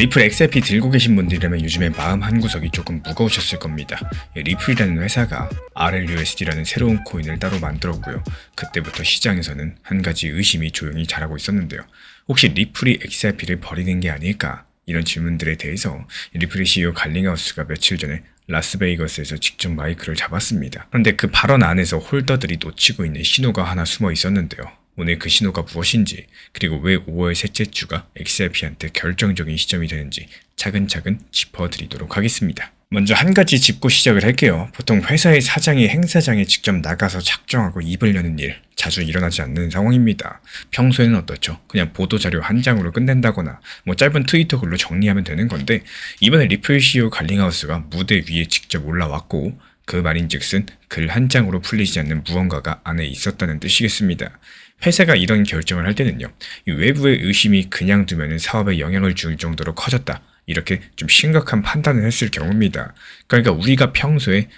리플 XRP 들고 계신 분들이라면 요즘에 마음 한구석이 조금 무거우셨을 겁니다. 리플이라는 회사가 RLUSD라는 새로운 코인을 따로 만들었고요. 그때부터 시장에서는 한 가지 의심이 조용히 자라고 있었는데요. 혹시 리플이 XRP를 버리는 게 아닐까? 이런 질문들에 대해서 리플의 CEO 갈링하우스가 며칠 전에 라스베이거스에서 직접 마이크를 잡았습니다. 그런데 그 발언 안에서 홀더들이 놓치고 있는 신호가 하나 숨어 있었는데요. 오늘 그 신호가 무엇인지, 그리고 왜 5월 셋째 주가 XRP한테 결정적인 시점이 되는지 차근차근 짚어드리도록 하겠습니다. 먼저 한 가지 짚고 시작을 할게요. 보통 회사의 사장이 행사장에 직접 나가서 작정하고 입을 여는 일 자주 일어나지 않는 상황입니다. 평소에는 어떻죠? 그냥 보도자료 한 장으로 끝낸다거나 짧은 트위터 글로 정리하면 되는 건데, 이번에 리플 CEO 갈링하우스가 무대 위에 직접 올라왔고, 그 말인즉슨 글 한 장으로 풀리지 않는 무언가가 안에 있었다는 뜻이겠습니다. 회사가 이런 결정을 할 때는요, 이 외부의 의심이 그냥 두면 사업에 영향을 줄 정도로 커졌다, 이렇게 좀 심각한 판단을 했을 경우입니다. 그러니까 우리가 평소에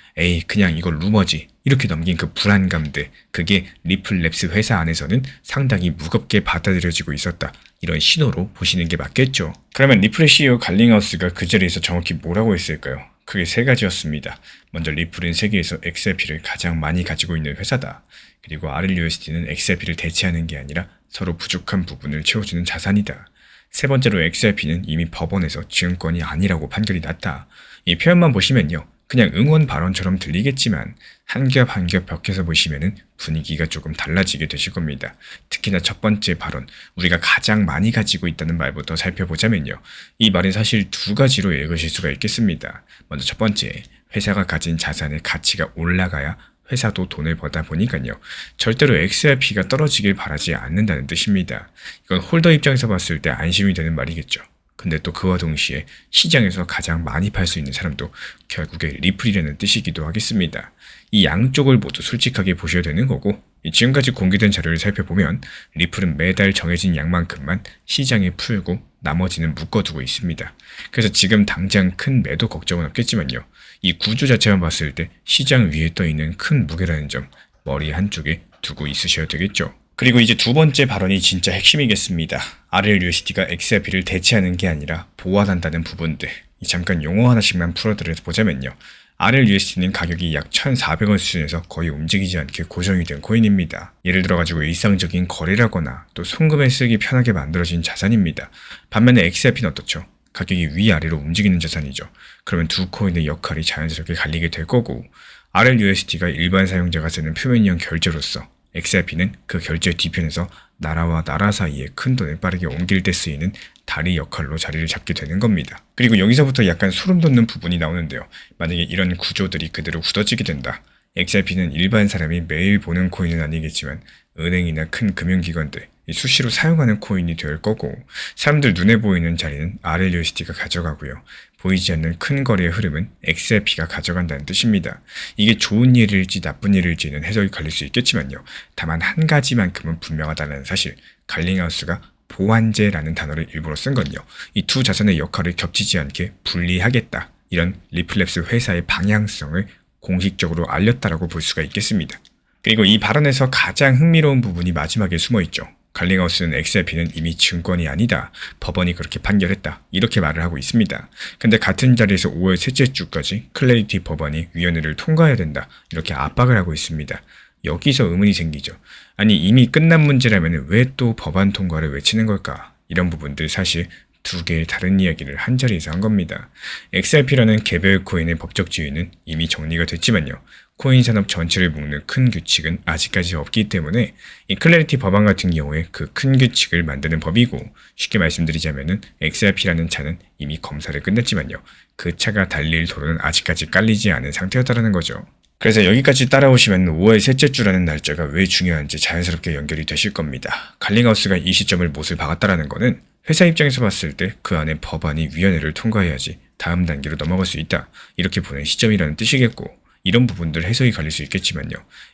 그냥 이거 루머지 이렇게 넘긴 그 불안감들, 그게 리플랩스 회사 안에서는 상당히 무겁게 받아들여지고 있었다, 이런 신호로 보시는 게 맞겠죠. 그러면 리플의 CEO 갈링하우스가 그 자리에서 정확히 뭐라고 했을까요? 크게 세 가지였습니다. 먼저 리플은 세계에서 XRP를 가장 많이 가지고 있는 회사다. 그리고 RLUSD는 XRP를 대체하는 게 아니라 서로 부족한 부분을 채워주는 자산이다. 세 번째로 XRP는 이미 법원에서 증권이 아니라고 판결이 났다. 이 표현만 보시면요, 그냥 응원 발언처럼 들리겠지만 한 겹 한 겹 벽해서 보시면은 분위기가 조금 달라지게 되실 겁니다. 특히나 첫 번째 발언, 우리가 가장 많이 가지고 있다는 말부터 살펴보자면요, 이 말은 사실 두 가지로 읽으실 수가 있겠습니다. 먼저 첫 번째, 회사가 가진 자산의 가치가 올라가야 회사도 돈을 벌다 보니까요, 절대로 XRP가 떨어지길 바라지 않는다는 뜻입니다. 이건 홀더 입장에서 봤을 때 안심이 되는 말이겠죠. 근데 또 그와 동시에 시장에서 가장 많이 팔 수 있는 사람도 결국에 리플이라는 뜻이기도 하겠습니다. 이 양쪽을 모두 솔직하게 보셔야 되는 거고, 지금까지 공개된 자료를 살펴보면 리플은 매달 정해진 양만큼만 시장에 풀고 나머지는 묶어두고 있습니다. 그래서 지금 당장 큰 매도 걱정은 없겠지만요, 이 구조 자체만 봤을 때 시장 위에 떠있는 큰 무게라는 점 머리 한쪽에 두고 있으셔야 되겠죠. 그리고 이제 두 번째 발언이 진짜 핵심이겠습니다. RLUSD가 XRP를 대체하는 게 아니라 보완한다는 부분들. 잠깐 용어 하나씩만 풀어드려서 보자면요, RLUSD는 가격이 약 1,400원 수준에서 거의 움직이지 않게 고정이 된 코인입니다. 예를 들어가지고 일상적인 거래라거나 또 송금에 쓰기 편하게 만들어진 자산입니다. 반면에 XRP는 어떻죠? 가격이 위아래로 움직이는 자산이죠. 그러면 두 코인의 역할이 자연스럽게 갈리게 될 거고, RLUSD가 일반 사용자가 쓰는 표면형 결제로서 XRP는 그 결제 뒤편에서 나라와 나라 사이에 큰 돈을 빠르게 옮길 때 쓰이는 다리 역할로 자리를 잡게 되는 겁니다. 그리고 여기서부터 약간 소름 돋는 부분이 나오는데요. 만약에 이런 구조들이 그대로 굳어지게 된다. XRP는 일반 사람이 매일 보는 코인은 아니겠지만 은행이나 큰 금융기관들, 수시로 사용하는 코인이 될 거고, 사람들 눈에 보이는 자리는 RLUSD가 가져가고요, 보이지 않는 큰 거래의 흐름은 XRP가 가져간다는 뜻입니다. 이게 좋은 일일지 나쁜 일일지는 해석이 갈릴 수 있겠지만요, 다만 한 가지만큼은 분명하다는 사실, 갈링하우스가 보완제라는 단어를 일부러 쓴 건요, 이 두 자산의 역할을 겹치지 않게 분리하겠다, 이런 리플랩스 회사의 방향성을 공식적으로 알렸다라고 볼 수가 있겠습니다. 그리고 이 발언에서 가장 흥미로운 부분이 마지막에 숨어있죠. 갈링하우스는 XRP는 이미 증권이 아니다, 법원이 그렇게 판결했다, 이렇게 말을 하고 있습니다. 근데 같은 자리에서 5월 셋째 주까지 클래리티 법원이 위원회를 통과해야 된다, 이렇게 압박을 하고 있습니다. 여기서 의문이 생기죠. 아니, 이미 끝난 문제라면 왜 또 법안 통과를 외치는 걸까? 이런 부분들 사실 두 개의 다른 이야기를 한 자리에서 한 겁니다. XRP라는 개별 코인의 법적 지위는 이미 정리가 됐지만요, 코인 산업 전체를 묶는 큰 규칙은 아직까지 없기 때문에 이 클래리티 법안 같은 경우에 그 큰 규칙을 만드는 법이고, 쉽게 말씀드리자면은 XRP라는 차는 이미 검사를 끝냈지만요, 그 차가 달릴 도로는 아직까지 깔리지 않은 상태였다는 거죠. 그래서 여기까지 따라오시면 5월 셋째 주라는 날짜가 왜 중요한지 자연스럽게 연결이 되실 겁니다. 갈링하우스가 이 시점을 못을 박았다라는 거는 회사 입장에서 봤을 때 그 안에 법안이 위원회를 통과해야지 다음 단계로 넘어갈 수 있다, 이렇게 보는 시점이라는 뜻이겠고, 이런 부분들 해석이 갈릴 수 있겠지만요,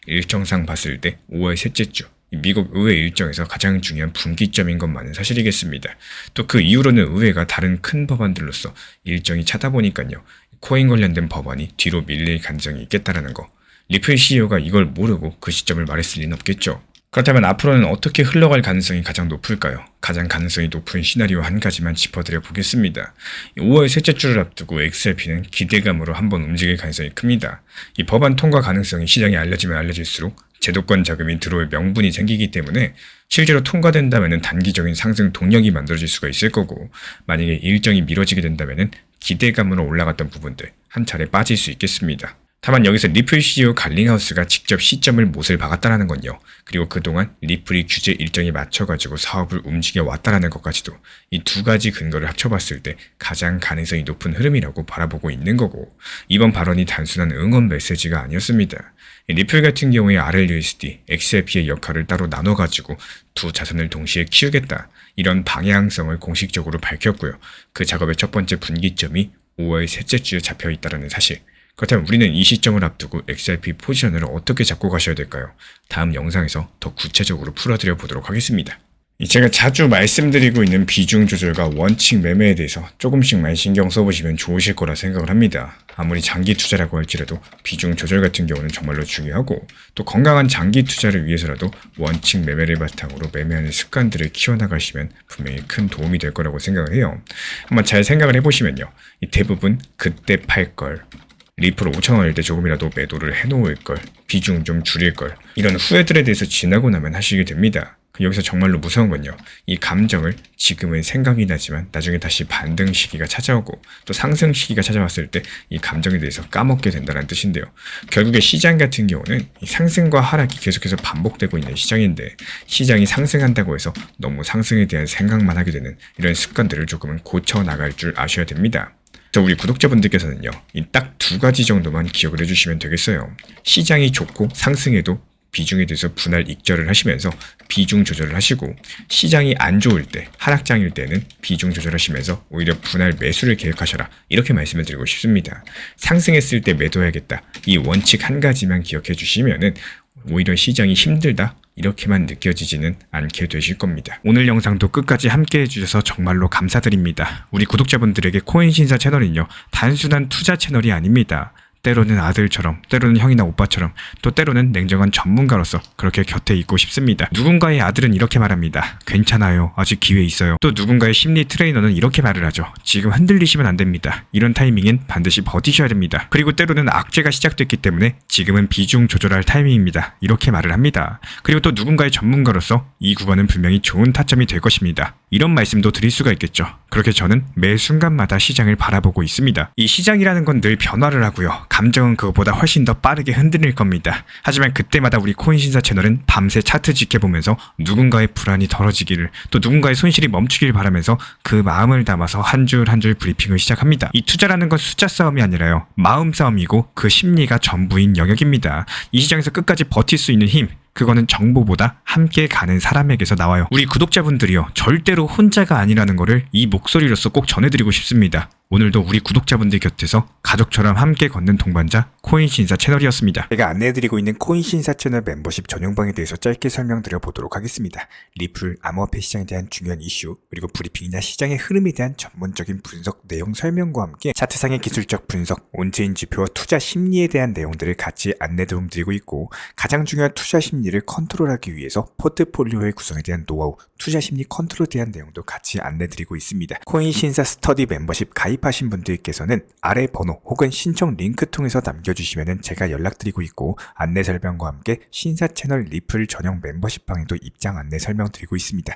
일정상 봤을 때 5월 셋째 주 미국 의회 일정에서 가장 중요한 분기점인 것만은 사실이겠습니다. 또 그 이후로는 의회가 다른 큰 법안들로서 일정이 차다 보니까요, 코인 관련된 법안이 뒤로 밀릴 가능성이 있겠다라는 거, 리플 CEO가 이걸 모르고 그 시점을 말했을 리는 없겠죠. 그렇다면 앞으로는 어떻게 흘러갈 가능성이 가장 높을까요? 가장 가능성이 높은 시나리오 한 가지만 짚어드려 보겠습니다. 5월 셋째 주를 앞두고 XRP는 기대감으로 한번 움직일 가능성이 큽니다. 이 법안 통과 가능성이 시장에 알려지면 알려질수록 제도권 자금이 들어올 명분이 생기기 때문에 실제로 통과된다면 단기적인 상승 동력이 만들어질 수가 있을 거고, 만약에 일정이 미뤄지게 된다면 기대감으로 올라갔던 부분들 한 차례 빠질 수 있겠습니다. 다만 여기서 리플 CEO 갈링하우스가 직접 시점을 못을 박았다는 건요. 그리고 그동안 리플이 규제 일정에 맞춰가지고 사업을 움직여 왔다는 것까지도 이 두 가지 근거를 합쳐봤을 때 가장 가능성이 높은 흐름이라고 바라보고 있는 거고, 이번 발언이 단순한 응원 메시지가 아니었습니다. 리플 같은 경우에 RLUSD, XRP의 역할을 따로 나눠가지고 두 자산을 동시에 키우겠다, 이런 방향성을 공식적으로 밝혔고요. 그 작업의 첫 번째 분기점이 5월 셋째 주에 잡혀 있다는 사실. 그렇다면 우리는 이 시점을 앞두고 XRP 포지션을 어떻게 잡고 가셔야 될까요? 다음 영상에서 더 구체적으로 풀어드려 보도록 하겠습니다. 제가 자주 말씀드리고 있는 비중 조절과 원칙 매매에 대해서 조금씩만 신경 써보시면 좋으실 거라 생각을 합니다. 아무리 장기 투자라고 할지라도 비중 조절 같은 경우는 정말로 중요하고, 또 건강한 장기 투자를 위해서라도 원칙 매매를 바탕으로 매매하는 습관들을 키워나가시면 분명히 큰 도움이 될 거라고 생각을 해요. 한번 잘 생각을 해보시면요. 이 대부분 그때 팔 걸, 리플 5,000원일 때 조금이라도 매도를 해놓을 걸, 비중 좀 줄일 걸, 이런 후회들에 대해서 지나고 나면 하시게 됩니다. 여기서 정말로 무서운 건요, 이 감정을 지금은 생각이 나지만 나중에 다시 반등 시기가 찾아오고 또 상승 시기가 찾아왔을 때 이 감정에 대해서 까먹게 된다는 뜻인데요. 결국에 시장 같은 경우는 이 상승과 하락이 계속해서 반복되고 있는 시장인데, 시장이 상승한다고 해서 너무 상승에 대한 생각만 하게 되는 이런 습관들을 조금은 고쳐나갈 줄 아셔야 됩니다. 그래서 우리 구독자분들께서는요, 이 딱 두 가지 정도만 기억을 해주시면 되겠어요. 시장이 좋고 상승해도 비중에 대해서 분할 익절을 하시면서 비중 조절을 하시고, 시장이 안 좋을 때, 하락장일 때는 비중 조절하시면서 오히려 분할 매수를 계획하셔라, 이렇게 말씀을 드리고 싶습니다. 상승했을 때 매도해야겠다, 이 원칙 한 가지만 기억해 주시면은 오히려 시장이 힘들다, 이렇게만 느껴지지는 않게 되실 겁니다. 오늘 영상도 끝까지 함께 해주셔서 정말로 감사드립니다. 우리 구독자분들에게 코인신사 채널은요, 단순한 투자 채널이 아닙니다. 때로는 아들처럼, 때로는 형이나 오빠처럼, 또 때로는 냉정한 전문가로서 그렇게 곁에 있고 싶습니다. 누군가의 아들은 이렇게 말합니다. 괜찮아요. 아직 기회 있어요. 또 누군가의 심리 트레이너는 이렇게 말을 하죠. 지금 흔들리시면 안 됩니다. 이런 타이밍엔 반드시 버티셔야 됩니다. 그리고 때로는 악재가 시작됐기 때문에 지금은 비중 조절할 타이밍입니다. 이렇게 말을 합니다. 그리고 또 누군가의 전문가로서 이 구간은 분명히 좋은 타점이 될 것입니다. 이런 말씀도 드릴 수가 있겠죠. 그렇게 저는 매 순간마다 시장을 바라보고 있습니다. 이 시장이라는 건 늘 변화를 하고요. 감정은 그것보다 훨씬 더 빠르게 흔들릴 겁니다. 하지만 그때마다 우리 코인신사 채널은 밤새 차트 지켜보면서 누군가의 불안이 덜어지기를, 또 누군가의 손실이 멈추길 바라면서 그 마음을 담아서 한 줄 한 줄 브리핑을 시작합니다. 이 투자라는 건 숫자 싸움이 아니라요, 마음 싸움이고 그 심리가 전부인 영역입니다. 이 시장에서 끝까지 버틸 수 있는 힘, 그거는 정보보다 함께 가는 사람에게서 나와요. 우리 구독자분들이요, 절대로 혼자가 아니라는 거를 이 목소리로서 꼭 전해드리고 싶습니다. 오늘도 우리 구독자분들 곁에서 가족처럼 함께 걷는 동반자 코인신사 채널이었습니다. 제가 안내해드리고 있는 코인신사 채널 멤버십 전용방에 대해서 짧게 설명드려 보도록 하겠습니다. 리플, 암호화폐 시장에 대한 중요한 이슈, 그리고 브리핑이나 시장의 흐름에 대한 전문적인 분석 내용 설명과 함께 차트상의 기술적 분석, 온체인 지표와 투자 심리에 대한 내용들을 같이 안내 도움드리고 있고, 가장 중요한 투자 심리를 컨트롤하기 위해서 포트폴리오의 구성에 대한 노하우, 투자 심리 컨트롤에 대한 내용도 같이 안내드리고 있습니다. 코인신사 스터디 멤버십 가입하신 분들께서는 아래 번호 혹은 신청 링크 통해서 남겨주시면 제가 연락드리고 있고, 안내 설명과 함께 신사 채널 리플 전용 멤버십 방에도 입장 안내 설명드리고 있습니다.